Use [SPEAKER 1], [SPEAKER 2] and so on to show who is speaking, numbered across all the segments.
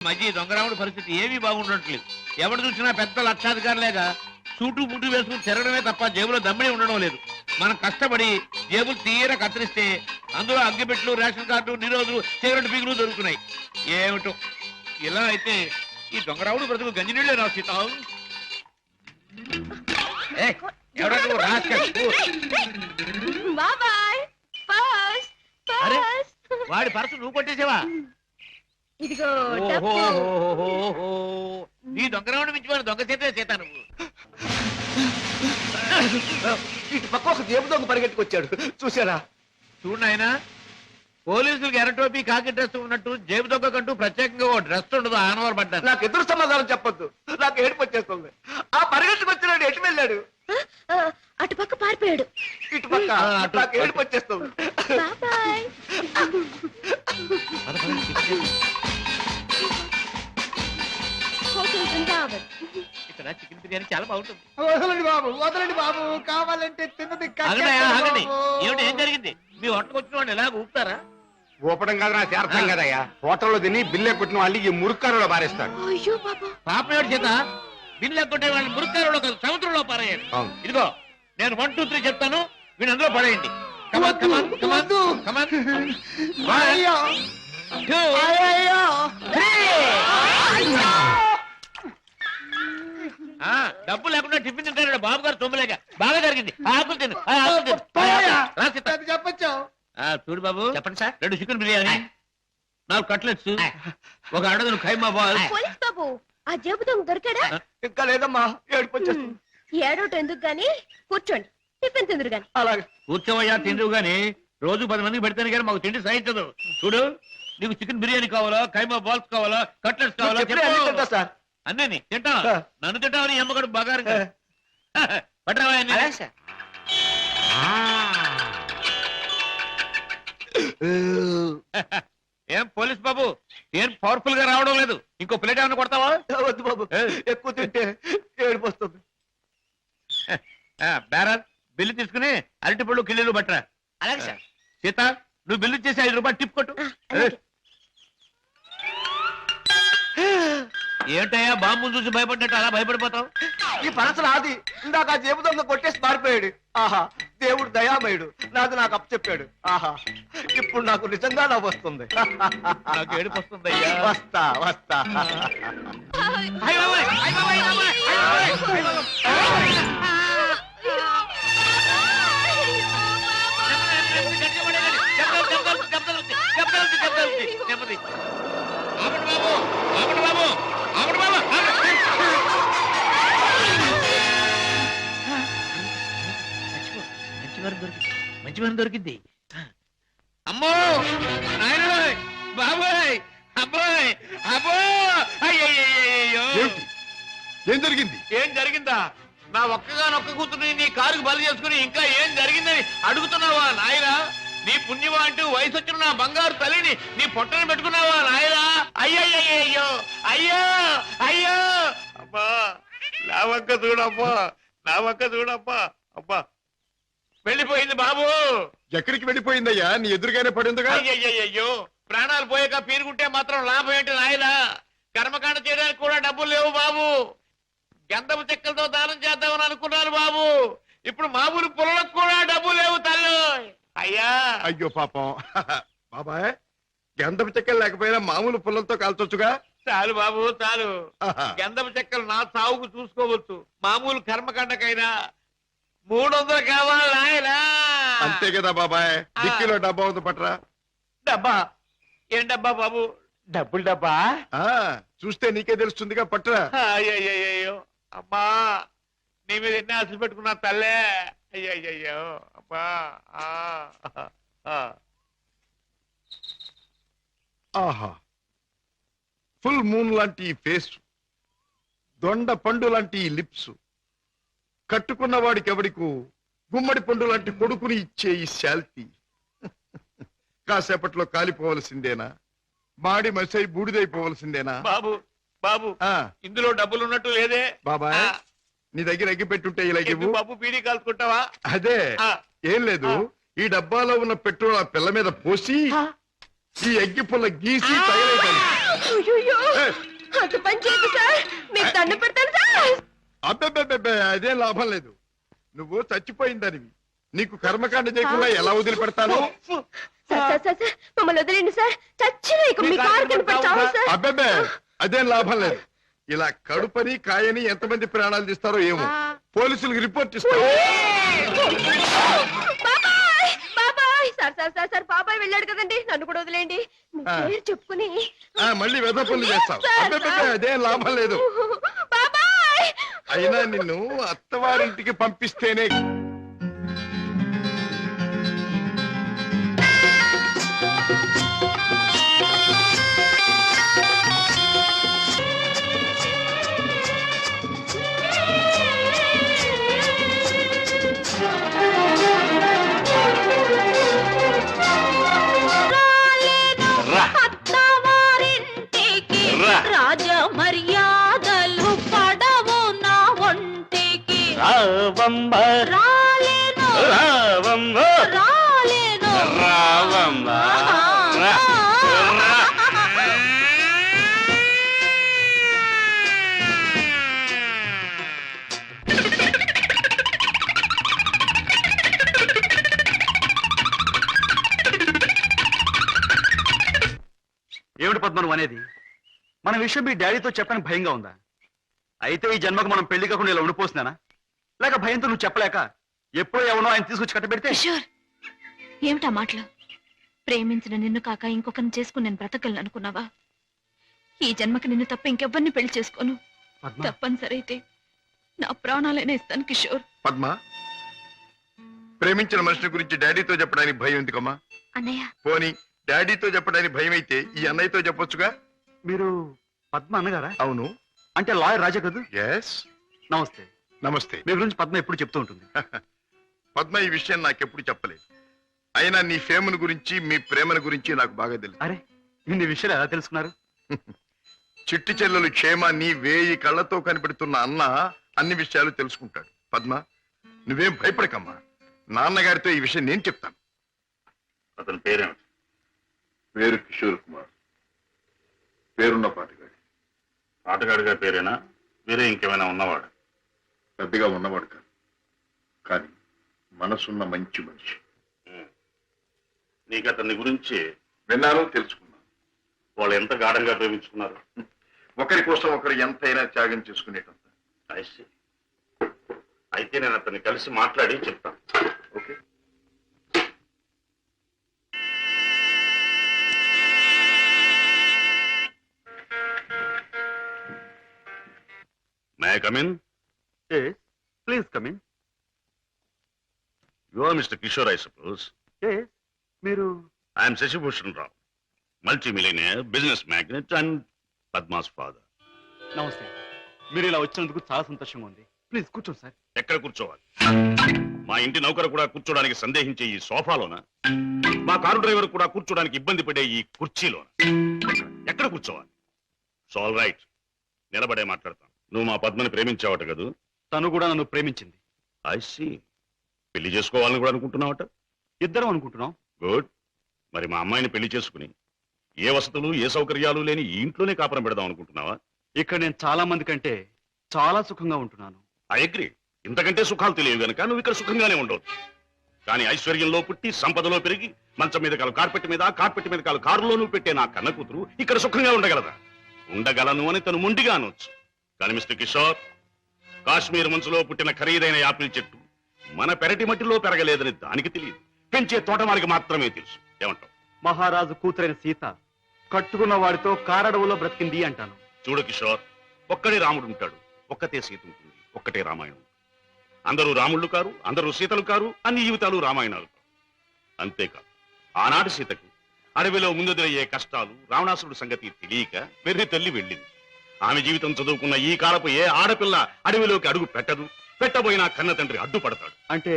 [SPEAKER 1] మధ్య దొంగరాముడి పరిస్థితి ఏమీ బాగుండట్లేదు. ఎవరు చూసినా పెద్ద లక్షాధికారులేగా సూటు బూటు వేసుకుని తిరగడమే తప్ప జేబులో దమ్మిడి ఉండడం లేదు. మనం కష్టపడి జేబులు తీర కత్తిరిస్తే అందులో అగ్గిపెట్లు, రేషన్ కార్డు, నిరోధులు, సిగరెట్ పీగులు దొరుకుతున్నాయి. ఏమిటో ఇలా అయితే ఈ దొంగరాముడు బ్రతుకు గంజినీళ్ళే రా సీత. వాడి పర్సు నువ్వు కొట్టేసావా? నీ దొంగరాముడు మించిపోయిన దొంగ చేతే చేత నువ్వు.
[SPEAKER 2] ఇటు పక్క ఒక జేబు దొంగ పరిగెట్టుకొచ్చాడు, చూసారా?
[SPEAKER 1] చూడు నాయన, పోలీసులకు ఎర్రటోపీ కాకి డ్రెస్ ఉన్నట్టు జేబు దొంగకంటూ ప్రత్యేకంగా ఓ డ్రెస్ ఉండదు. ఆనవారు పడ్డారు.
[SPEAKER 2] నాకు ఎదురు సమాధానం చెప్పొద్దు, నాకు ఏడుపు వచ్చేస్తుంది. ఆ పరిగెట్టుకొచ్చినాడు ఎటు వెళ్ళాడు?
[SPEAKER 3] అటు పక్క పారిపోయాడు.
[SPEAKER 2] ఇటు పక్క నాకు ఏడుపు వచ్చేస్తుంది.
[SPEAKER 1] ఇక్కడ చికెన్ బిర్యానీ చాలా బాగుంటుంది.
[SPEAKER 4] వదలండి బాబు, వదలండి బాబు, కావాలంటే తిన్నది.
[SPEAKER 1] ఏమిటి, ఏం జరిగింది? మీ హోటల్కి వచ్చిన వాళ్ళు ఎలా ఊపుతారా?
[SPEAKER 2] ఊపడం కాదు, నా అర్థం కదయ్యా. హోటల్లో తిని బిల్లె కొట్టిన వాళ్ళు ఈ మురుక్కారులో పారేస్తారు.
[SPEAKER 1] పాపం ఏడు చేత బిల్లు కొట్టే వాళ్ళని మురుక్కారులో కాదు, సముద్రంలో పారేయాలి. ఇదిగో నేను 1, 2, 3 చెప్తాను, వీళ్ళు అందులో పడేయండి. డబ్బు లేకుండా టిఫిన్ తింటాడు బాబు గారు. తొమ్మిలేక బాగా జరిగింది. ఆకులు తిను,
[SPEAKER 4] చెప్పచ్చు.
[SPEAKER 1] చూడు బాబు,
[SPEAKER 2] చెప్పండి సార్.
[SPEAKER 1] 2 చికెన్ బిర్యానీ, 4 కట్లెట్స్, 1 అడగను ఖైమా బాల్.
[SPEAKER 3] బాబు, ఆ జేబు దొంగ దొరికాడా?
[SPEAKER 2] ఇంకా లేదమ్మా, ఏడుపు వచ్చేస్తుంది.
[SPEAKER 3] ఏడోటి ఎందుకు గాని, కూర్చోండి, టిఫిన్ తిందురు గాని.
[SPEAKER 2] అలాగే
[SPEAKER 1] కూర్చోవయ్యా, తిందువు గాని. రోజు 10 మందికి పెడితేనే కానీ మాకు తిండి సహించదు. చూడు, నీకు చికెన్ బిర్యానీ కావాలా, ఖైమా బాల్స్ కావాలా, కట్లెట్స్ కావాలా?
[SPEAKER 2] సార్
[SPEAKER 1] అన్నీ తింటా. నన్ను తింటావని అమ్మగారు బాగా పట్టరావా? ఏం పోలీస్ బాబు, ఏం పవర్ఫుల్ గా రావడం లేదు? ఇంకో ప్లేట్ ఏమైనా కొడతావా?
[SPEAKER 2] వద్దు బాబు, ఎక్కువ తింటే ఏడుపు వస్తుంది.
[SPEAKER 1] బేరర్, బిల్లు తీసుకుని అరటిపళ్ళు కిళ్ళీలు పట్టరా.
[SPEAKER 2] అలాగే సార్.
[SPEAKER 1] సీత, నువ్వు బిల్లు చేసి 5 రూపాయలు టిప్ కొట్టు. ఏంటయ్యా బాంబు చూసి భయపడ్డట్టు అలా భయపడిపోతావు?
[SPEAKER 2] ఈ పనసలు ఆది ఇందాక జేబు దొంగ కొట్టేసి పారిపోయాడు. ఆహా, దేవుడు దయామయుడు, నాది నాకు అప్పచెప్పాడు. ఆహా, ఇప్పుడు నాకు నిజంగా నవ్వు వస్తుంది.
[SPEAKER 1] నాకు ఏడుపు వస్తుందయ్యా.
[SPEAKER 2] వస్తా వస్తా.
[SPEAKER 1] మంచి వారం దొరికింది. అమ్మో నాయన, బాబాయ్, అబ్బాయ్, అబ్బో, అయ్యో.
[SPEAKER 5] ఏం జరిగింది?
[SPEAKER 1] ఏం జరిగిందా? నా ఒక్కగానొక్క కూతురుని నీ కారుకు బలి చేసుకుని ఇంకా ఏం జరిగిందని అడుగుతున్నావా నాయనా? నీ పుణ్యమా అంటూ వయసు వచ్చిన నా బంగారు తల్లిని నీ పొట్టను పెట్టుకున్నావా నాయనా? అయ్యయ్యో, అయ్యో అయ్యో. అబ్బా, నా వంక చూడమ్మా, నా వంక చూడమ్మా. అబ్బా, వెళ్ళిపోయింది బాబు.
[SPEAKER 5] ఎక్కడికి వెళ్ళిపోయిందయ్యా? నీ ఎదురుగానే పడిందిగా.
[SPEAKER 1] అయ్యయ్యో, ప్రాణాలు పోయాక పీరుకుంటే మాత్రం లాభం ఏంటి నాయనా? కర్మకాండ చేయడానికి కూడా డబ్బులు లేవు బాబు. గంధపు చెక్కలతో దానం చేద్దామని అనుకున్నాను బాబు. ఇప్పుడు మామూలు పొలంలో కూడా డబ్బు లేవు తల్లి. అయ్యా,
[SPEAKER 5] అయ్యో పాపం. బాబాయ్, గంధపు చెక్కలు లేకపోయినా మామూలు పుల్లలతో కాల్చొచ్చుగా.
[SPEAKER 1] చాలు బాబు, చాలు. గంధపు చెక్కలు నా సాగుకు చూసుకోవచ్చు. మామూలు కర్మకాండకైనా 300 కావాలి నాయనా.
[SPEAKER 5] అంతే కదా బాబాయ్. డిక్కీలో డబ్బా ఉంది, పట్రా.
[SPEAKER 1] డబ్బా? ఏం డబ్బా బాబు? డబ్బులు డబ్బా?
[SPEAKER 5] చూస్తే నీకే తెలుస్తుందిగా, పట్రా.
[SPEAKER 1] అయ్యయ్యో, అమ్మా, నీ మీద ఎన్ని ఆశలు పెట్టుకున్నా తల్లే. అయ్యయ్యో, అమ్మా.
[SPEAKER 5] ఆహా, ఫుల్ మూన్ లాంటి ఈ ఫేస్, దొండ పండు లాంటి ఈ లిప్స్, కట్టుకున్న వాడికి ఎవడికు గుమ్మడి పండు లాంటి కొడుకుని ఇచ్చే ఈ శాల్తీ కాసేపట్లో కాలిపోవలసిందేనా? మాడి మసై బూడిదైపోవలసిందేనా?
[SPEAKER 1] బాబు, బాబు, ఇందులో డబ్బులు ఉన్నట్టు లేదే
[SPEAKER 5] బాబాయ్. నీ దగ్గర ఎగ్గి పెట్టుంటే ఇలాగేవు.
[SPEAKER 1] బాబు, బీడీ కాల్చుకుంటావా?
[SPEAKER 5] అదే, ఏం లేదు. ఈ డబ్బాలో ఉన్న పెట్రోల్ ఆ పిల్ల మీద పోసి ఈ అగ్గి పుల్ల గీసి తగలేదాన్ని.
[SPEAKER 3] అయ్యయ్యో, అంత పని చేయదు సార్, మీకు దండం పెడతాను సార్.
[SPEAKER 5] అబ్బే అదేం లాభం లేదు. నువ్వు చచ్చిపోయిందనివి, నీకు కర్మకాండ చేయకుండా ఎలా వదిలిపెడతాను?
[SPEAKER 3] సార్ సార్ సార్ సార్, మమ్మల్ని వదిలేండి సార్, చచ్చిన ఇక మీ కారు కనపడి చావు సార్.
[SPEAKER 5] అబ్బే అదేం లాభం లేదు. ఇలా కడుపని కాయని ఎంతమంది ప్రాణాలు తీస్తారో ఏమో. పోలీసులకు రిపోర్ట్ ఇస్తారు.
[SPEAKER 3] బాబాయ్ బాబాయ్, సార్ సార్ సార్ సార్, బాబాయ్ వెళ్ళాడు కదండి, నన్ను కూడా వదిలేండి. మీ పేరు చెప్పుకుని
[SPEAKER 5] మళ్ళీ వెధ పనులు చేస్తావు.
[SPEAKER 3] సార్,
[SPEAKER 5] అబ్బే అదేం లాభం లేదు.
[SPEAKER 3] బాబాయ్.
[SPEAKER 5] అయినా నిన్ను అత్తవారింటికి పంపిస్తేనే.
[SPEAKER 6] రాజ మర్యాదలు పడవు నా ఒంటికి.
[SPEAKER 7] రావమ్మ
[SPEAKER 6] రాలేను
[SPEAKER 7] రావమ్మ
[SPEAKER 6] రాలేను
[SPEAKER 7] రావమ్మ రా.
[SPEAKER 2] ఏమిటి పద్మ నువ్వు అనేది? మన విషయం మీ డాడీతో చెప్పడానికి భయంగా ఉందా? అయితే ఈ జన్మకు మనం పెళ్లి కాకుండా ఇలా ఉండిపోతున్నానా? లేక భయంతో నువ్వు చెప్పలేక ఎప్పుడో ఎవనో ఆయన తీసుకొచ్చి కట్టబెడితే?
[SPEAKER 6] కిషోర్, ఏమిటా మాటలు? ప్రేమించిన నిన్ను కాక ఇంకొకరిని చేసుకుని నేను బ్రతకలను అనుకున్నావా? ఈ జన్మకి నిన్ను తప్ప ఇంకెవ్వరిని పెళ్లి చేసుకోను.
[SPEAKER 2] పద్మ,
[SPEAKER 6] తప్పనిసరి అయితే నా ప్రాణాలైనా ఇస్తాను కిషోర్.
[SPEAKER 5] పద్మ, ప్రేమించిన మనిషి గురించి డాడీతో చెప్పడానికి భయం ఎందుకమ్మా?
[SPEAKER 6] అన్నయ్య,
[SPEAKER 5] పోనీ డాడీతో చెప్పడానికి భయం అయితే ఈ అన్నయ్యతో చెప్పొచ్చుగా.
[SPEAKER 2] మీరు పద్మ అన్నగారా?
[SPEAKER 5] అవును.
[SPEAKER 2] అంటే లాయర్ రాజా కదూ?
[SPEAKER 5] ఎస్.
[SPEAKER 2] నమస్తే.
[SPEAKER 5] నమస్తే.
[SPEAKER 2] మీ గురించి పద్మ ఎప్పుడు చెప్తూ ఉంటుంది.
[SPEAKER 5] పద్మ ఈ విషయం నాకెప్పుడు చెప్పలేదు. అయినా నీ ఫేమును గురించి మీ ప్రేమను గురించి నాకు బాగా తెలుసు.
[SPEAKER 2] అరే, ఇన్ని విషయాలు ఎలా తెలుసుకున్నారు?
[SPEAKER 5] చిట్టి చెల్లెలు క్షేమాన్ని 1000 కళ్ళతో కనిపెడుతున్న అన్న అన్ని విషయాలు తెలుసుకుంటాడు. పద్మ, నువ్వేం భయపడకమ్మా. నాన్నగారితో ఈ విషయం నేను చెప్తాను.
[SPEAKER 8] అతని పేరేమిటి?
[SPEAKER 5] పేరు కిషోర్ కుమార్. పేరున్న పాటగాడి.
[SPEAKER 8] ఆటగాడిగా పేరేనా? వేరే ఇంకేమైనా ఉన్నవాడు?
[SPEAKER 5] పెద్దగా ఉన్నవాడు కాదు, కానీ మనసున్న మంచి మనిషి.
[SPEAKER 8] నీకు అతని గురించి
[SPEAKER 5] విన్నాను, తెలుసుకున్నాను.
[SPEAKER 8] వాళ్ళు ఎంత గాఢంగా ప్రేమించుకున్నారు?
[SPEAKER 5] ఒకరి కోసం ఒకరు ఎంతైనా త్యాగం చేసుకునేటంత.
[SPEAKER 8] I see. అయితే నేను అతన్ని కలిసి మాట్లాడి చెప్తాను.
[SPEAKER 5] Okay.
[SPEAKER 8] May I come in?
[SPEAKER 2] Please come in.
[SPEAKER 8] You are Mr. Kishore, I suppose.
[SPEAKER 2] మీరు
[SPEAKER 8] I am Sashibhushan Rao, multi-millionaire, business magnate and Padma's father.
[SPEAKER 2] నమస్తే. మీరు ఇలా వచ్చినందుకు చాలా సంతోషంగా ఉంది. ప్లీజ్ కూర్చోండి సార్.
[SPEAKER 8] ఎక్కడ కూర్చోవాలి? మా ఇంటి నౌకరు కూడా కూర్చోడానికి సందేహించే ఈ సోఫాలోనా? మా కారు డ్రైవర్ కూడా కూర్చోడానికి ఇబ్బంది పడే ఈ కుర్చీలోనా? ఎక్కడ కూర్చోవాలి? ఆల్ రైట్, నిలబడే మాట్లాడతాను. నువ్వు మా పద్మని ప్రేమించావట కదూ?
[SPEAKER 2] తను కూడా నన్ను ప్రేమించింది.
[SPEAKER 8] I see. పెళ్లి చేసుకోవాలని కూడా అనుకుంటున్నావట?
[SPEAKER 2] ఇద్దరం అనుకుంటున్నాం.
[SPEAKER 8] గుడ్. మరి మా అమ్మాయిని పెళ్లి చేసుకుని ఏ వసతులు ఏ సౌకర్యాలు లేని ఈ ఇంట్లోనే కాపురం పెడదాం అనుకుంటున్నావా?
[SPEAKER 2] ఇక్కడ నేను చాలా మంది కంటే చాలా సుఖంగా ఉంటున్నాను.
[SPEAKER 8] I agree. ఇంతకంటే సుఖాలు తెలియవు గనక నువ్వు ఇక్కడ సుఖంగానే ఉండవచ్చు. కానీ ఐశ్వర్యంలో పుట్టి సంపదలో పెరిగి మంచం మీద కాలు కార్పెట్ మీద, కార్పెట్ మీద కాలు కారులో నువ్వు పెట్టే నా కన్న కూతురు ఇక్కడ సుఖంగా ఉండగలదా? ఉండగలను అని తను ముండిగా అనొచ్చు. కానీ మిస్టర్ కిషోర్, కాశ్మీర్ మంచులో పుట్టిన ఖరీదైన యాపిల్ చెట్టు మన పెరటి మట్టిలో పెరగలేదని దానికి తెలియదు. పెంచే తోటమాలికి మాత్రమే తెలుసు. ఏమంటావు?
[SPEAKER 2] మహారాజు కూతురైన సీత కట్టుకున్న వాడితో కారడవులో బ్రతికింది అంటాను.
[SPEAKER 8] చూడు కిషోర్, ఒక్కడే రాముడు ఉంటాడు, ఒక్కతే సీత ఉంటుంది, ఒక్కటే రామాయణం. అందరూ రాముళ్ళు కారు, అందరూ సీతలు కారు, అన్ని జీవితాలు రామాయణాలు కారు. అంతేకాదు, ఆనాటి సీతకు అడవిలో ముందుదయ్యే కష్టాలు, రావణాసురుడు సంగతి తెలియక వెర్రి తల్లి వెళ్ళింది. ఆమె జీవితం చదువుకున్న ఈ కాలపు ఏ ఆడపిల్ల అడవిలోకి అడుగు పెట్టదు. పెట్టబోయినా కన్న తండ్రి అడ్డుపడతాడు.
[SPEAKER 2] అంటే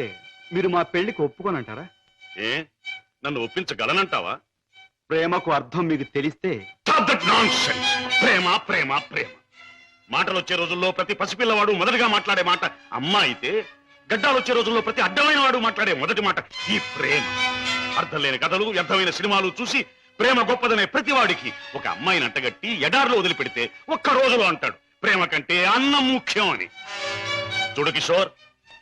[SPEAKER 2] మీరు మా పెళ్లికి ఒప్పుకోనంటారా?
[SPEAKER 8] ఏ, నన్ను ఒప్పించగలనంటావా?
[SPEAKER 2] ప్రేమకు అర్థం మీకు తెలిస్తే.
[SPEAKER 8] ప్రేమ ప్రేమ ప్రేమ మాటలు వచ్చే రోజుల్లో ప్రతి పసిపిల్లవాడు మొదటిగా మాట్లాడే మాట అమ్మ అయితే, గడ్డాలు వచ్చే రోజుల్లో ప్రతి అడ్డమైన వాడు మాట్లాడే మొదటి మాట ఈ ప్రేమ. అర్థం లేని కథలు, వ్యర్థమైన సినిమాలు చూసి ప్రేమ గొప్పదనే ప్రతివాడికి ఒక అమ్మాయిని అంటగట్టి ఎడారిలో వదిలిపెడితే ఒక్క రోజులో అంటాడు ప్రేమ కంటే అన్నం ముఖ్యం అని. చూడు కిషోర్,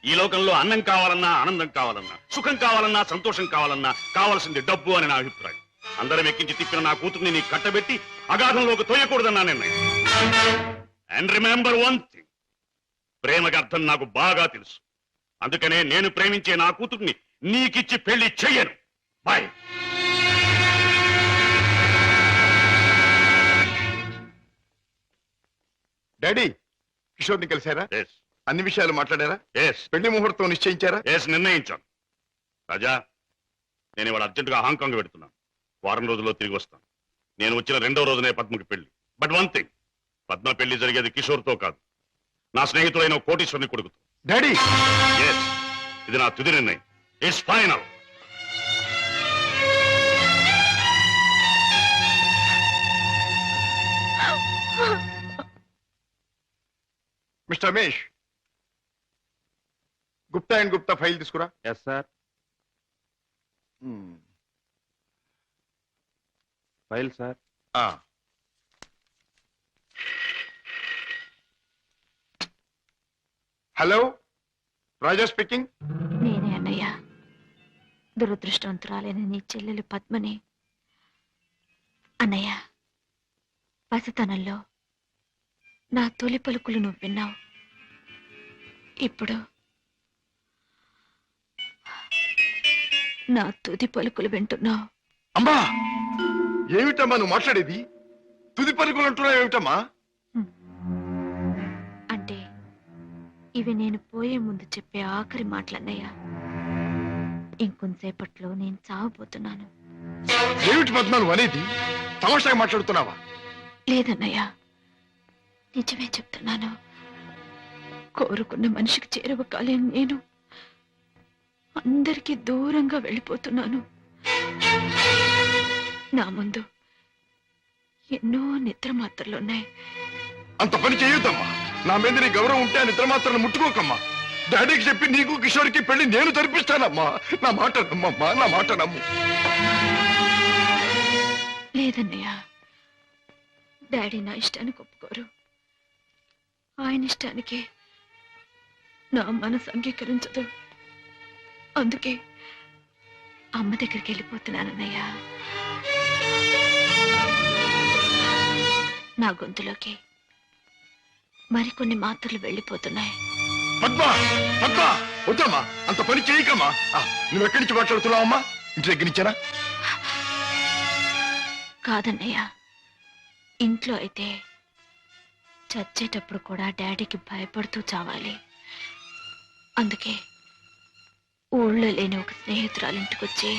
[SPEAKER 8] ఈ లోకంలో అన్నం కావాలన్నా, ఆనందం కావాలన్నా, సుఖం కావాలన్నా, సంతోషం కావాలన్నా కావాల్సింది డబ్బు అని నా అభిప్రాయం. అందరం ఎక్కించి తిప్పిన నా కూతుర్ని నీకు కట్టబెట్టి అగాధంలోకి తోయకూడదన్నా నిర్ణయం. అండ్ రిమెంబర్ వన్ థింగ్, ప్రేమకి అర్థం నాకు బాగా తెలుసు. అందుకనే నేను ప్రేమించే నా కూతుర్ని నీకిచ్చి పెళ్లి చెయ్యను. బాయ్.
[SPEAKER 5] డాడీ, కిషోర్ని కలిశారా?
[SPEAKER 8] ఎస్
[SPEAKER 5] అన్ని విషయాలు మాట్లాడారా?
[SPEAKER 8] ఎస్
[SPEAKER 5] పెళ్లి ముహూర్తం నిశ్చయించారా?
[SPEAKER 8] ఎస్ నిర్ణయించాను. రాజా, నేను ఇవాళ అర్జెంటుగా హాంకాంగ్ పెడుతున్నాను. వారం రోజుల్లో తిరిగి వస్తాను. నేను వచ్చిన 2వ రోజునే పద్మకి పెళ్లి. బట్ వన్ థింగ్, పద్మ పెళ్లి జరిగేది కిషోర్తో కాదు, నా స్నేహితుడైన కోటీశ్వరుని కొడుకుతో.
[SPEAKER 5] డాడీ,
[SPEAKER 8] ఎస్, ఇది నా తుది నిర్ణయం. It's final.
[SPEAKER 5] Mister Ramesh, Gupta and Gupta file తీసుకురా.
[SPEAKER 2] Yes sir. File sir.
[SPEAKER 5] Hello, Raja speaking.
[SPEAKER 6] నేనే అన్నయ్య, దురదృష్టవంతురాలైన నీ చెల్లెలు పద్మని. అన్నయ్య, పసితనంలో నా తొలి పలుకులు నువ్వు విన్నావు. ఇప్పుడు నా తుది పలుకులు వింటున్నావు.
[SPEAKER 5] అమ్మా, ఏమిటమ్మా నువ్వు మాట్లాడేది? తుది పలుకులు అంటున్నావు ఏమిటమ్మా?
[SPEAKER 6] అంటే ఇవి నేను పోయే ముందు చెప్పే ఆఖరి మాటలన్నయ్య. ఇంకొంతసేపట్లో నేను చావబోతున్నాను.
[SPEAKER 5] ఏమిటి పద్మ నువ్వు అనేది? తమాషాగా మాట్లాడుతున్నావా?
[SPEAKER 6] లేదన్నయ్య, నిజమే చెప్తున్నాను. కోరుకున్న మనిషికి చేరువ కాలేను నేను అందరికీ దూరంగా వెళ్ళిపోతున్నాను. నా ముందు ఎన్నో నిద్ర మాత్రలున్నాయి.
[SPEAKER 5] అంత పని చేయొద్దమ్మా. నా మీద నీ గౌరవం ఉంటే ఆ నిద్ర మాత్రం ముట్టుకోకమ్మా. డాడీకి చెప్పి నీకు కిషోర్కి పెళ్లి నేను జరిపిస్తానమ్మా. నా మాట నమ్మమ్మా, నా మాట నమ్ము.
[SPEAKER 6] లేదన్నయ్య, డాడీ నా ఇష్టానికి ఒప్పుకోరు. ఆయన ఇష్టానికి నా మనసు అంగీకరించదు. అందుకే అమ్మ దగ్గరికి వెళ్ళిపోతున్నానన్నయ్య. నా గొంతులోకి మరికొన్ని మాత్రలు వెళ్ళిపోతున్నాయి.
[SPEAKER 5] పద్మ, పద్మ, వద్దమ్మా, అంత పని చేయకమ్మా. నువ్వెక్కడి నుంచి మాట్లాడుతున్నావమ్మా? ఇంటి దగ్గర నుంచేనా?
[SPEAKER 6] కాదన్నయ్య, ఇంట్లో అయితే చచ్చేటప్పుడు కూడా డాడీకి భయపడుతూ చావాలి. అందుకే ఊళ్ళో లేని ఒక స్నేహితురాలింటికి వచ్చి.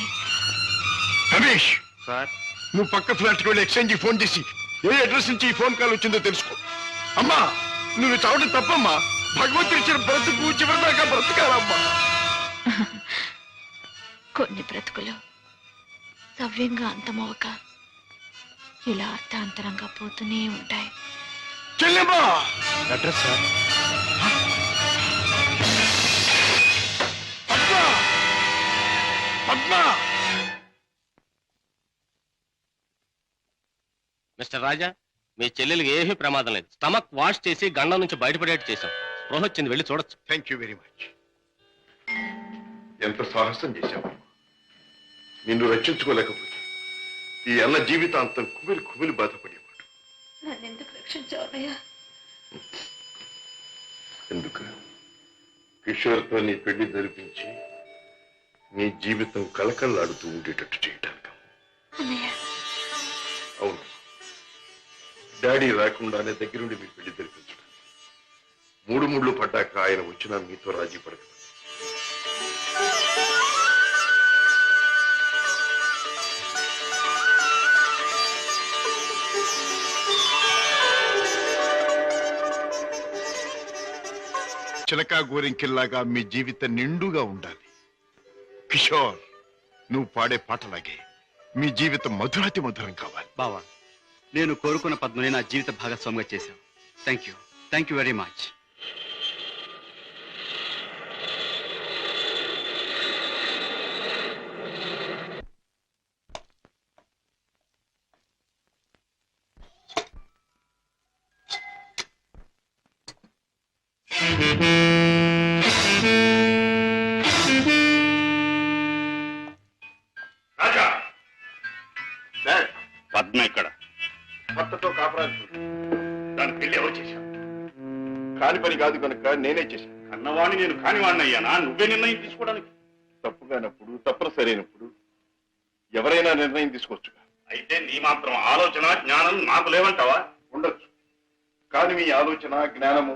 [SPEAKER 5] రమేష్
[SPEAKER 2] సార్.
[SPEAKER 5] నువ్వు పక్క ఫ్లాట్కి వెళ్ళి ఎక్స్చేంజ్ ఫోన్ చేసి ఏ అడ్రస్ నుంచి ఈ ఫోన్ కాల్ వచ్చిందో తెలుసుకో. అమ్మా, నువ్వు చావడం తప్పమ్మా. భగవంతుడు ఇచ్చిన బ్రతుకు చివరిదాకా బ్రతకాలమ్మా.
[SPEAKER 6] కొన్ని బ్రతుకులు సవ్యంగా అంతమవక ఇలా అర్థాంతరంగా పోతూనే ఉంటాయి.
[SPEAKER 5] చెల్లెమ్మా,
[SPEAKER 2] address sir.
[SPEAKER 5] Padma, Padma.
[SPEAKER 7] Mister Raja, మీ చెల్లెలికి ఏమీ ప్రమాదం లేదు. స్టమక్ వాష్ చేసి గండం నుంచి బయటపడేట్టు చేశాం. స్పృహ వచ్చింది, వెళ్ళి చూడొచ్చు.
[SPEAKER 5] Thank you very much. ఎంత సాహసం చేశావు. నిన్ను రక్షించుకోలేకపోతే ఈ అన్న జీవితాంతం కుమిలి కుమిలి బాధపడేవాడు.
[SPEAKER 6] నన్నెందుకు రక్షించావయ్యా?
[SPEAKER 5] ఎందుకు? కిషోర్తో నీ పెళ్లి జరిపించి నీ జీవితం కలకల్లాడుతూ ఉండేటట్టు చేయటానికి.
[SPEAKER 6] అన్నయ్య,
[SPEAKER 5] అవును, డాడీ రాకుండానే దగ్గరుండి మీ పెళ్లి జరిపించడం. 3 ముళ్ళు పడ్డాక ఆయన వచ్చినా మీతో రాజీ పడక. చిలకా గోరింకిల్లాగా మీ జీవితం నిండుగా ఉండాలి. కిషోర్, నువ్వు పాడే పాటలాగే మీ జీవితం మధురాతి మధురం కావాలి.
[SPEAKER 2] బావా, నేను కోరుకున్న పద్మని నా జీవిత భాగస్వామిగా చేశావు. Thank you very much.
[SPEAKER 8] Raja Padma ఇక్కడ
[SPEAKER 5] భర్తతో కాపురాలు
[SPEAKER 8] దాని పెళ్లి ఎవరు చేశావు?
[SPEAKER 5] కాని పని కాదు కనుక నేనే చేశాను.
[SPEAKER 8] కన్నవాణ్ణి నేను కానివాణ్ణి అయ్యానా? నువ్వే నిర్ణయం తీసుకోవడానికి.
[SPEAKER 5] తప్పుగానప్పుడు తప్పన సరైనప్పుడు ఎవరైనా నిర్ణయం తీసుకోవచ్చు.
[SPEAKER 8] అయితే నీ మాత్రం ఆలోచన జ్ఞానం నాకు లేవంటావా?
[SPEAKER 5] ఉండొచ్చు, కానీ మీ ఆలోచన జ్ఞానము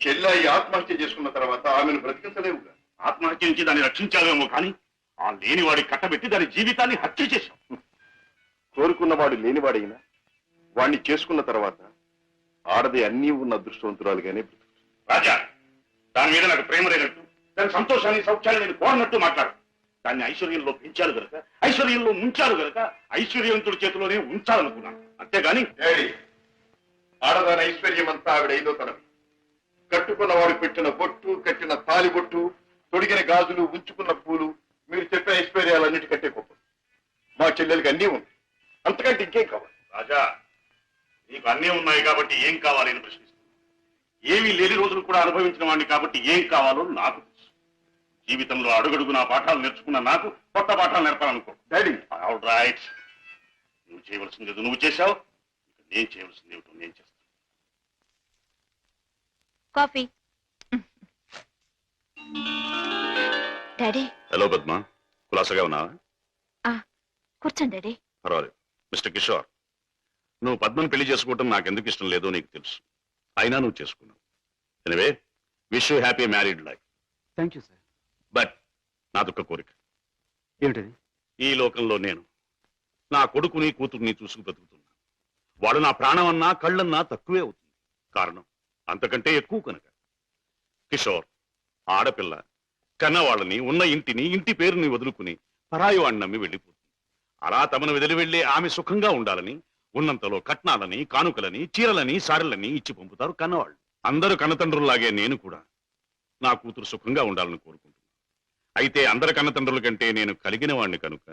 [SPEAKER 5] చెల్లాయి ఆత్మహత్య చేసుకున్న తర్వాత ఆమెను బ్రతికించలేవుగా.
[SPEAKER 8] ఆత్మహత్య నుంచి దాన్ని రక్షించావేమో కానీ ఆ లేనివాడి కట్టబెట్టి దాని జీవితాన్ని హత్య చేశావు.
[SPEAKER 5] కోరుకున్నవాడు లేనివాడైనా వాణ్ణి చేసుకున్న తర్వాత ఆడది అన్నీ ఉన్న అదృష్టవంతురాలుగానే బ్రతుకుతుంది.
[SPEAKER 8] రాజా, దాని మీద నాకు ప్రేమ లేనట్టు, దాని సంతోషాన్ని సౌఖ్యాన్ని నేను కోరనట్టు మాట్లాడు. దాన్ని ఐశ్వర్యంలో పెంచారు గనక, ఐశ్వర్యంలో ముంచారు గనక ఐశ్వర్యవంతుడి చేతిలోనే ఉంచాలనుకున్నాను. అంతేగాని
[SPEAKER 5] ఆడదాని ఐశ్వర్యం అంతా ఆవిడ ఐదో తరగతి. కట్టుకున్నవాడు పెట్టిన బొట్టు, కట్టిన తాలి బొట్టు, తొడిగిన గాజులు, ఉంచుకున్న పూలు, మీరు చెప్పిన ఐశ్వర్యాలన్నిటికంటే గొప్ప. మా చెల్లెలకి అన్నీ ఉంది, అంతకంటే ఇంకేం కావాలి?
[SPEAKER 8] రాజా, నీకు అన్నీ ఉన్నాయి కాబట్టి ఏం కావాలి అని ప్రశ్నిస్తున్నాను. ఏమీ లేని రోజులు కూడా అనుభవించిన వాడిని కాబట్టి ఏం కావాలో నాకు తెలుసు. జీవితంలో అడుగడుగునా పాఠాలు నేర్చుకున్న నాకు కొత్త పాఠాలు నేర్పాలనుకో.
[SPEAKER 5] డాడీ,
[SPEAKER 8] ఆల్ రైట్, నువ్వు చేయవలసింది ఏదో నువ్వు చేశావు, నేను చేయవలసింది ఏమిటో నేను చేస్తాను.
[SPEAKER 6] కాఫీ. డాడీ.
[SPEAKER 8] హలో పద్మ, కులాసగా ఉన్నావా?
[SPEAKER 6] కూర్చోండి డాడీ.
[SPEAKER 8] పర్వాలేదు. మిస్టర్ కిషోర్, నువ్వు పద్మను పెళ్లి చేసుకోవటం నాకెందుకు ఇష్టం లేదో నీకు తెలుసు. అయినా నువ్వు చేసుకున్నావు. Anyway, wish you happy married life.
[SPEAKER 2] Thank you sir.
[SPEAKER 8] But నాదొక్క కోరిక.
[SPEAKER 2] ఏమిటది?
[SPEAKER 8] ఈ లోకంలో నేను నా కొడుకుని కూతుర్ని చూసుకు బతుకుతున్నా. వాడు నా ప్రాణమన్నా కళ్ళన్నా తక్కువే అవుతుంది. కారణం అంతకంటే ఎక్కువ కనుక. కిషోర్, ఆడపిల్ల కన్నవాళ్ళని, ఉన్న ఇంటిని, ఇంటి పేరుని వదులుకుని పరాయి వాడిని నమ్మి వెళ్ళిపోతుంది. అలా తమను వదిలి వెళ్లి ఆమె సుఖంగా ఉండాలని ఉన్నంతలో కట్నాలని, కానుకలని, చీరలని, సారెలని ఇచ్చి పంపుతారు కన్నవాళ్ళు. అందరు కన్నతండ్రుల్లాగే నేను కూడా నా కూతురు సుఖంగా ఉండాలని కోరుకుంటున్నాను. అయితే అందరి కన్నతండ్రుల కంటే నేను కలిగిన వాడిని కనుక,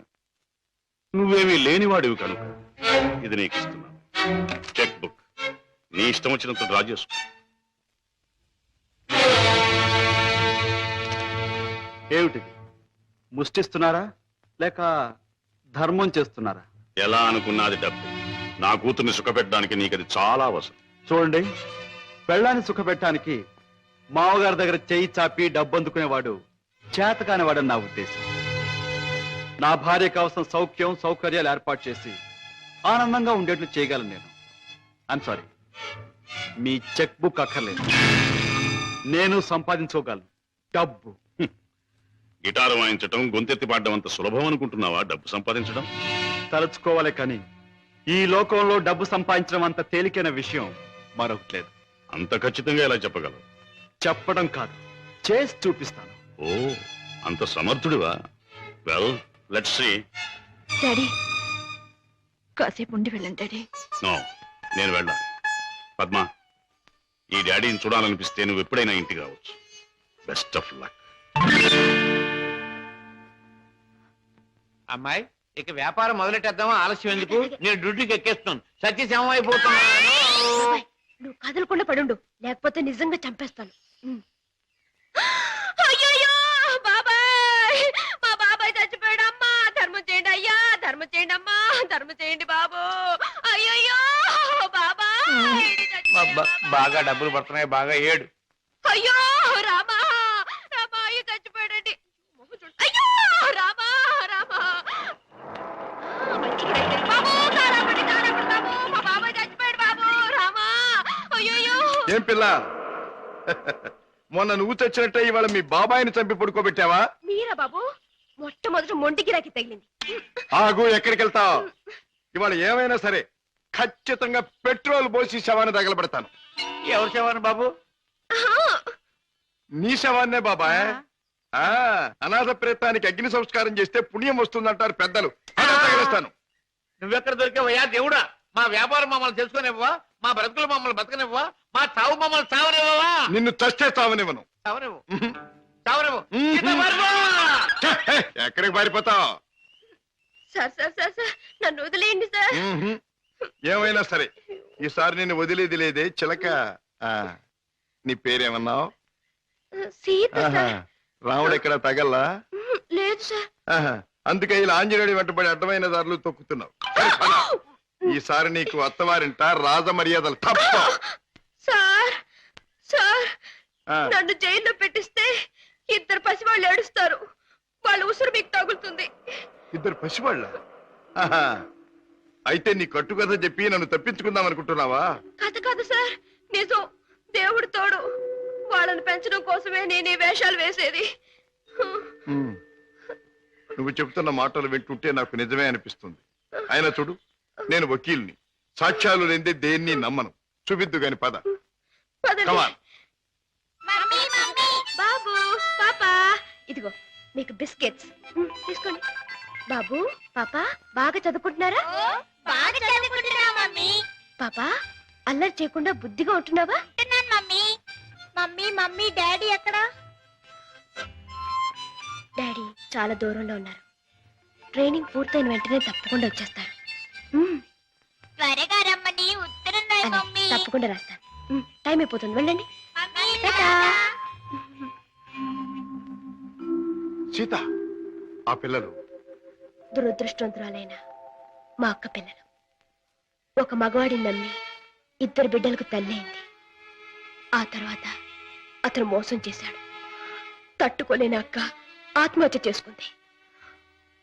[SPEAKER 8] నువ్వేమీ లేనివాడివి కనుక ఇది నీకు ఇస్తున్నాను. చెక్ బుక్ నీ ఇష్టం వచ్చినంత డ్రా చేసుకో.
[SPEAKER 2] ఏమిటిది? ముష్టిస్తున్నారా లేక ధర్మం చేస్తున్నారా?
[SPEAKER 8] ఎలా అనుకున్నది డబ్బు. నా కూతుర్ని సుఖపెట్టడానికి నీకది చాలా అవసరం.
[SPEAKER 2] చూడండి, పెళ్ళాన్ని సుఖపెట్టడానికి మామగారి దగ్గర చేయి చాపి డబ్బు అందుకునేవాడు చేతకానివాడని నా ఉద్దేశం. నా భార్య కావలసిన సౌఖ్యం, సౌకర్యాలు ఏర్పాటు చేసి ఆనందంగా ఉండేట్లు చేయగలను నేను. I'm sorry, me cheque book అక్కర్లేదు. నేను సంపాదించుకోగలను డబ్బు.
[SPEAKER 8] గిటారు వాయించటం, గొంతెత్తి పాడడం అంత సులభం అనుకుంటున్నావా డబ్బు సంపాదించడం?
[SPEAKER 2] తలుచుకోవాలి కానీ ఈ లోకంలో డబ్బు సంపాదించడం అంత తేలికైన విషయం మరొకటి లేదు.
[SPEAKER 8] అంత ఖచ్చితంగా ఎలా చెప్పగలవు?
[SPEAKER 2] చెప్పడం కాదు, చేసి చూపిస్తాను.
[SPEAKER 8] ఓ, అంత సమర్థుడివా? Well, let's see.
[SPEAKER 6] డాడీ, కాసేపు ఉండి వెళ్ళండి డాడీ.
[SPEAKER 8] నో, నేను వెళ్ళాలి. పద్మ, ఈ డాడీని చూడాలనిపిస్తే నువ్వు ఎప్పుడైనా ఇంటికి రావచ్చు. Best of luck.
[SPEAKER 1] అమ్మాయి, ఇక వ్యాపారం మొదలెట్టేద్దామా? ఆలస్యం ఎందుకు? నేను డ్యూటీకి ఎక్కేస్తున్నాను. సత్యశమం అయిపోతున్నాను.
[SPEAKER 3] బాబాయ్, నువ్వు కదలకుండా పడుండు, లేకపోతే నిజంగా చంపేస్తాను. అయ్యయ్యో బాబాయ్, మా బాబాయ్ చచ్చిపోయాడు. అమ్మా ధర్మం చేయండి అయ్యా, ధర్మం చేయండి అమ్మా, ధర్మం చేయండి బాబు. అయ్యయ్యో బాబాయ్
[SPEAKER 1] బాగా డబ్బులు పడుతున్నాయి, బాగా ఏడు.
[SPEAKER 3] అయ్యో రామా, రామా అయ్యో చచ్చిపోయాడండి. అయ్యో రామా, రామా బాబు, కారాపడి బాబు, మా బాబాయ్ చచ్చిపోయాడు బాబు. రామా అయ్యో.
[SPEAKER 5] ఏం పిల్ల, మొన్న నువ్వు చచ్చినట్టే ఇవాళ మీ బాబాయిని చంపి పడుకోబెట్టావా?
[SPEAKER 3] మీరా బాబు? మొట్టమొదటి మొండికి రాకి తగిలింది.
[SPEAKER 5] ఆగు, ఎక్కడికి వెళ్తావు? ఇవాళ ఏమైనా సరే ఖచ్చితంగా పెట్రోల్ పోసి శవాన్ని తగలబెడతాను.
[SPEAKER 1] ఎవరు శవాన్ని బాబు?
[SPEAKER 5] నీ శవాన్నే బాబాయ్. అనాథ ప్రేతానికి అగ్ని సంస్కారం చేస్తే పుణ్యం వస్తుందంటారు పెద్దలు. తగిలిస్తాను.
[SPEAKER 1] నువ్వెక్కడ దొరికావయ్యా దేవుడా? మా వ్యాపారం మమ్మల్ని తెలుసుకునివ్వవా? మా బ్రతుకులు మమ్మల్ని బతకనివ్వవా? మా చావు మమ్మల్ని చావనివ్వవా?
[SPEAKER 5] నిన్ను చస్తే చావనివ్వను.
[SPEAKER 1] చావనివ్వు, చావనివ్వు.
[SPEAKER 5] ఎక్కడికి పారిపోతావు?
[SPEAKER 3] సార్ సార్ సార్ సార్ నన్ను వదిలేయండి సార్.
[SPEAKER 5] ఏమైనా సరే ఈసారి నేను వదిలేది లేదే చిలక. నీ పేరేమన్నావు?
[SPEAKER 3] సీత
[SPEAKER 5] ఆహా,
[SPEAKER 3] సార్.
[SPEAKER 5] రాముడు ఎక్కడ తగల్లా?
[SPEAKER 3] లేదు సార్.
[SPEAKER 5] ఆహా, అందుకే ఇలా ఆంజనేయుడి వెంటబడి అడ్డమైన దారులు తొక్కుతున్నావు. సరే, పద. ఈసారి నీకు అత్తవారింట రాజ మర్యాదలు తప్ప.
[SPEAKER 3] సార్ సార్
[SPEAKER 5] ఆ,
[SPEAKER 3] నన్ను జైల్లో పెట్టిస్తే 2 పసివాళ్ళు ఏడుస్తారు. వాళ్ళ ఉసురు మీకు తగులుతుంది.
[SPEAKER 5] 2 పసివాళ్ళ? ఆహా, అయితే నీ కట్టుకథ చెప్పి నన్ను తప్పించుకుందాం అనుకుంటున్నావా?
[SPEAKER 3] కథ కాదు సార్, నిజం. దేవుడు తోడు. వాళ్ళని పెంచడం కోసమే నేను ఈ వేషాలు వేసేది.
[SPEAKER 5] ఉమ్. నువ్వు చెబుతున్న మాటలు వింటుంటే నాకు నిజమే అనిపిస్తుంది. అయినా చూడు, నేను వకీల్ని. సాక్ష్యాలు లేనిదే దేన్ని నమ్మను. చూపిద్దు గాని పద.
[SPEAKER 3] పదండి.
[SPEAKER 5] Come on.
[SPEAKER 3] బాబు పాపా, ఇదిగో మీకు బిస్కెట్స్. తీసుకోండి. బాబు పాపా, బాగా చదువుకుంటున్నారా?
[SPEAKER 9] బాగా చదువుకుంటున్నా మమ్మీ.
[SPEAKER 3] పాపా, అల్లరి చేయకుండా బుద్ధిగా ఉంటున్నావా?
[SPEAKER 9] ఉంటున్నాను మమ్మీ. మమ్మీ మమ్మీ డాడీ ఎక్కడా?
[SPEAKER 3] డాడీ చాలా దూరంలో ఉన్నారు. ట్రైనింగ్ పూర్తయిన వెంటనే తప్పకుండా వచ్చేస్తారు.
[SPEAKER 9] త్వరగా రమ్మని ఉత్తరం రాయి
[SPEAKER 3] అలాగే,
[SPEAKER 9] మమ్మీ.
[SPEAKER 3] తప్పకుండా రాస్తాను. టైం అయిపోతుంది, వెళ్ళండి.
[SPEAKER 9] Mummy
[SPEAKER 3] tata.
[SPEAKER 5] సీత, ఆ పిల్లలు
[SPEAKER 3] దురదృష్టవంతురాలైన మా అక్క పిల్లలు. ఒక మగవాడిని నమ్మి 2 బిడ్డలకు తల్లైంది. ఆ తర్వాత అతను మోసం చేశాడు. తట్టుకోలేని అక్క ఆత్మహత్య చేసుకుంది.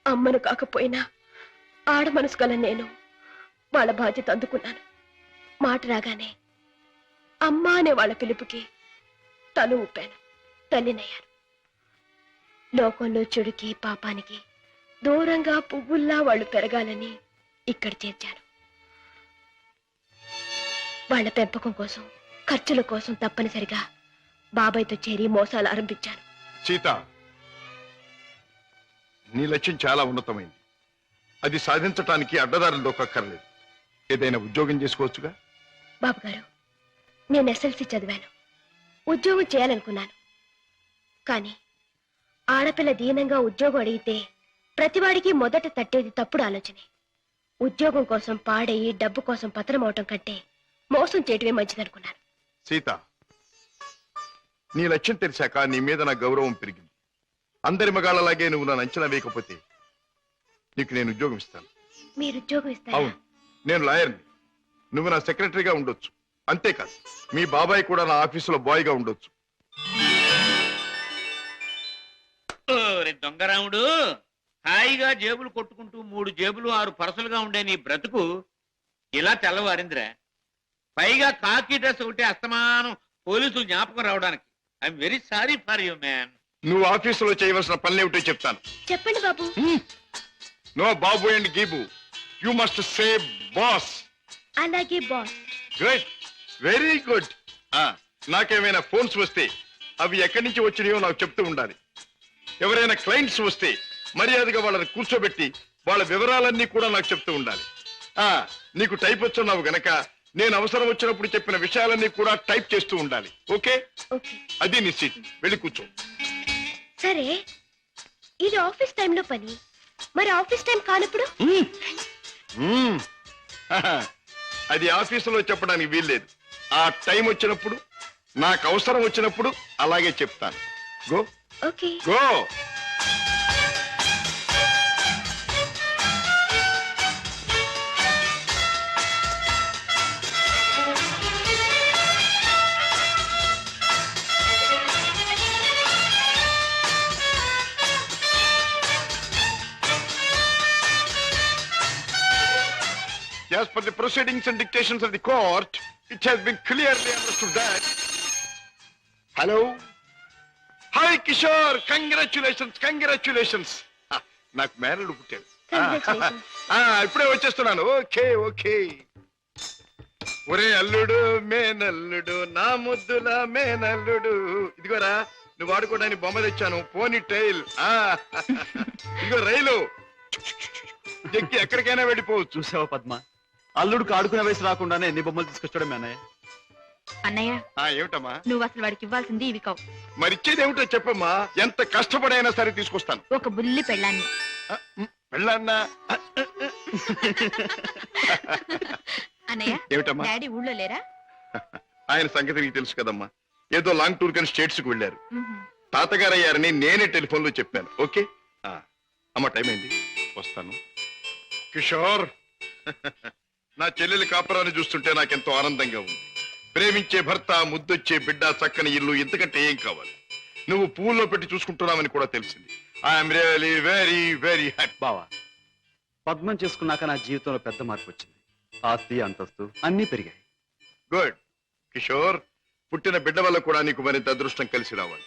[SPEAKER 3] అమ్మను కాకపోయినా ఆడ మనసు గల నేను వాళ్ళ బాధ్యత అందుకున్నాను. మాట రాగానే అమ్మ అనే వాళ్ళ పిలుపుకి తల ఊపాను. తల్లినయ్యాను. లోకంలో చెడుకి పాపానికి దూరంగా పువ్వుల్లా వాళ్ళు పెరగాలని ఇక్కడ చేర్చాను. వాళ్ళ పెంపకం కోసం, ఖర్చుల కోసం తప్పనిసరిగా బాబాయ్తో చేరి మోసాలు ఆరంభించాను.
[SPEAKER 5] సీత, నీ లక్ష్యం చాలా ఉన్నతమైంది. అది సాధించటానికి అడ్డదారులు దొక్కక్కర్లేదు. ఏదైనా ఉద్యోగం చేసుకోవచ్చుగా?
[SPEAKER 3] బాబుగారు, నేను ఎస్ఎల్సి చదివాను. ఉద్యోగం చేయాలనుకున్నాను. కానీ ఆడపిల్ల దీనంగా ఉద్యోగం అడిగితే ప్రతివాడికి మొదట తట్టేది తప్పుడు ఆలోచనే. ఉద్యోగం కోసం పాడయి డబ్బు కోసం పతనం అవటం కంటే మోసం చేయటమే మంచిదనుకున్నాను.
[SPEAKER 5] సీత, నీ లక్ష్యం తెలిసాక నీ మీద నా గౌరవం పెరిగింది. అందరి మగాళ్ళలాగే నువ్వు నన్ను అంచనా వేయకపోతే నీకు నేను ఉద్యోగం ఇస్తాను.
[SPEAKER 3] మీరు ఉద్యోగం ఇస్తారా?
[SPEAKER 5] అవును, నేను లాయర్ని. నువ్వు నా సెక్రటరీగా ఉండొచ్చు. అంతేకాదు, మీ బాబాయ్ కూడా నా ఆఫీసులో బాయ్గా ఉండొచ్చు.
[SPEAKER 1] దొంగరాముడు, హాయిగా జేబులు కొట్టుకుంటూ 3 జేబులు 6 పరసలుగా ఉండే నీ బ్రతుకు ఇలా తెల్లవారిందిరా. పైగా కాకి డ్రెస్ ఒకటి అస్తమానం పోలీసులు జ్ఞాపకం రావడానికి. I'm very sorry for you man.
[SPEAKER 5] నువ్వు ఆఫీసులో చేయవలసిన పనులేమిటో చెప్తాను.
[SPEAKER 3] చెప్పండి బాబు.
[SPEAKER 5] నో బాబు అండ్ గీబు, యు మస్ట్ సే బాస్.
[SPEAKER 3] అలాగే బాస్.
[SPEAKER 5] Good, very good. నాకేమైనా ఫోన్స్ వస్తే అవి ఎక్కడి నుంచి వచ్చినాయో నాకు చెప్తూ ఉండాలి. ఎవరైనా క్లయింట్స్ వస్తే మర్యాదగా వాళ్ళని కూర్చోబెట్టి వాళ్ళ వివరాలన్నీ కూడా నాకు చెప్తూ ఉండాలి. నీకు టైప్ వచ్చున్నావు గనక నేను అవసరం వచ్చినప్పుడు చెప్పిన విషయాలన్నీ కూడా టైప్ చేస్తూ ఉండాలి. ఓకే?
[SPEAKER 3] ఓకే.
[SPEAKER 5] అది నీ సీట్. వెళ్ళి కూర్చో.
[SPEAKER 3] సరే, ఇది ఆఫీస్ టైంలో పని. మరి ఆఫీస్ టైం కానప్పుడు?
[SPEAKER 5] అది ఆఫీసులో చెప్పడానికి వీల్లేదు. ఆ టైం వచ్చినప్పుడు, నాకు అవసరం వచ్చినప్పుడు అలాగే చెప్తాను. Go
[SPEAKER 3] okay.
[SPEAKER 5] Go. As per the proceedings and dictations of the court, it has been clearly understood that... Hello? Hi, Kishore! Congratulations, congratulations! నాకు మేనల్లుడు పుట్టాడు.
[SPEAKER 3] Congratulations.
[SPEAKER 5] ఇప్పుడే వచ్చేస్తున్నాను. Okay okay. ఒరే అల్లుడు, మేనల్లుడు, నా ముద్దుల మేనల్లుడు. ఇదిగోరా, నువ్వు వాడుకోవడానికి బొమ్మ తెచ్చాను. పోనీ టైల్. ఇదిగో రైలు ఎక్కి ఎక్కడికైనా వెళ్ళిపోవచ్చు.
[SPEAKER 2] చూసావా పద్మ, అల్లుడికి ఆడుకునే వయసు రాకుండానే ఎన్ని బొమ్మలు తీసుకొచ్చాడు అన్నయ్య.
[SPEAKER 6] అన్నయ్య,
[SPEAKER 5] ఏమిటమ్మా?
[SPEAKER 6] నువ్వు అసలు వాడికి ఇవ్వాల్సింది ఇవి కావు.
[SPEAKER 5] మరిచ్చేది ఏమిటో చెప్పమ్మా. ఎంత కష్టపడైనా సరే తీసుకొస్తాను.
[SPEAKER 6] ఒక బుల్లి పెళ్ళాన్ని.
[SPEAKER 5] వెళ్ళన్నా.
[SPEAKER 6] అన్నయ్య,
[SPEAKER 5] ఏమిటమ్మా?
[SPEAKER 6] డాడీ ఊళ్ళో లేరా?
[SPEAKER 5] ఆయన సంగతి నీకు తెలుసు కదమ్మా. ఏదో లాంగ్ టూర్ కని స్టేట్స్ కు వెళ్ళారు. తాతగారు అయ్యారని నేనే టెలిఫోన్ లో చెప్పాను. ఓకే అమ్మ, టైం అయింది, వస్తాను. కిషోర్, నా చెల్లెలి కాపురాన్ని చూస్తుంటే నాకెంతో ఆనందంగా ఉంది. ప్రేమించే భర్త, ముద్దొచ్చే బిడ్డ, చక్కని ఇల్లు, ఇంతకంటే ఏం కావాలి? నువ్వు పూల్లో పెట్టి చూసుకుంటున్నావని కూడా తెలిసింది. I'm really very very happy.
[SPEAKER 2] బావా, పద్మం చేసుకున్నాక నా జీవితంలో పెద్ద మార్పు వచ్చింది. ఆస్తి, అంతస్తు అన్నీ పెరిగాయి.
[SPEAKER 5] గుడ్ కిషోర్, పుట్టిన బిడ్డ వల్ల కూడా నీకు మరింత అదృష్టం కలిసి రావాలి.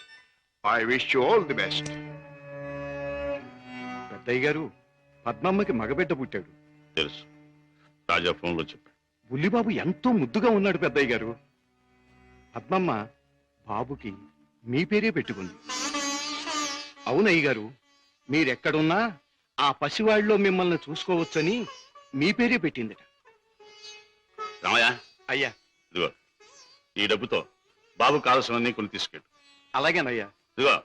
[SPEAKER 5] I wish you all the best.
[SPEAKER 2] పెద్దయ్య గారు, పద్మమ్మకి మగబిడ్డ పుట్టాడు.
[SPEAKER 8] తెలుసు, రాజా ఫోన్ లో చెప్పాడు.
[SPEAKER 2] బుల్లిబాబు ఎంతో ముద్దుగా ఉన్నాడు పెద్దయ్య గారు. పద్మమ్మ బాబుకి మీ పేరే పెట్టుకుంది. అవునయ్య గారు, మీరెక్కడున్నా ఆ పసివాడిలో మిమ్మల్ని చూసుకోవచ్చని మీ పేరే పెట్టిందిట.
[SPEAKER 8] రామయ్య,
[SPEAKER 2] అయ్యా.
[SPEAKER 8] ఇదిగో ఈ డబ్బుతో బాబు కావాల్సినవన్నీ కొని తీసుకెళ్ళు.
[SPEAKER 2] అలాగేనయ్యా.
[SPEAKER 8] ఇదిగో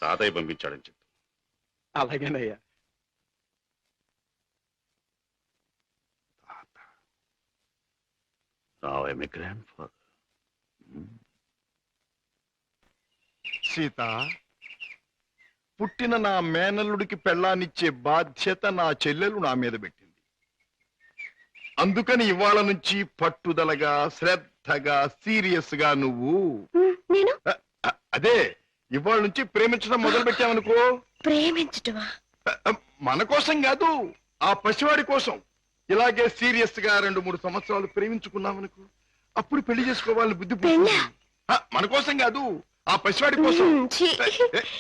[SPEAKER 8] తాతయ్య పంపించాడని చెప్పు.
[SPEAKER 2] అలాగేనయ్యా.
[SPEAKER 8] రావయ్య గ్రాండ్ ఫాదర్.
[SPEAKER 5] సీత, పుట్టిన నా మేనల్లుడికి పెళ్ళానిచ్చే బాధ్యత నా చెల్లెలు నా మీద పెట్టింది. అందుకని ఇవాళ నుంచి పట్టుదలగా, శ్రద్ధగా, సీరియస్ గా నువ్వు
[SPEAKER 3] నేను
[SPEAKER 5] అదే ఇవాళ నుంచి ప్రేమించడం మొదలు పెట్టావనుకో.
[SPEAKER 3] ప్రేమించటమా?
[SPEAKER 5] మన కోసం కాదు, ఆ పసివాడి కోసం. ఇలాగే సీరియస్ గా 2-3 సంవత్సరాలు ప్రేమించుకున్నామనుకో, అప్పుడు పెళ్లి చేసుకోవాలని బుద్ధి పుడుతుంది. మన కోసం కాదు, ఆ పసివాడి కోసం.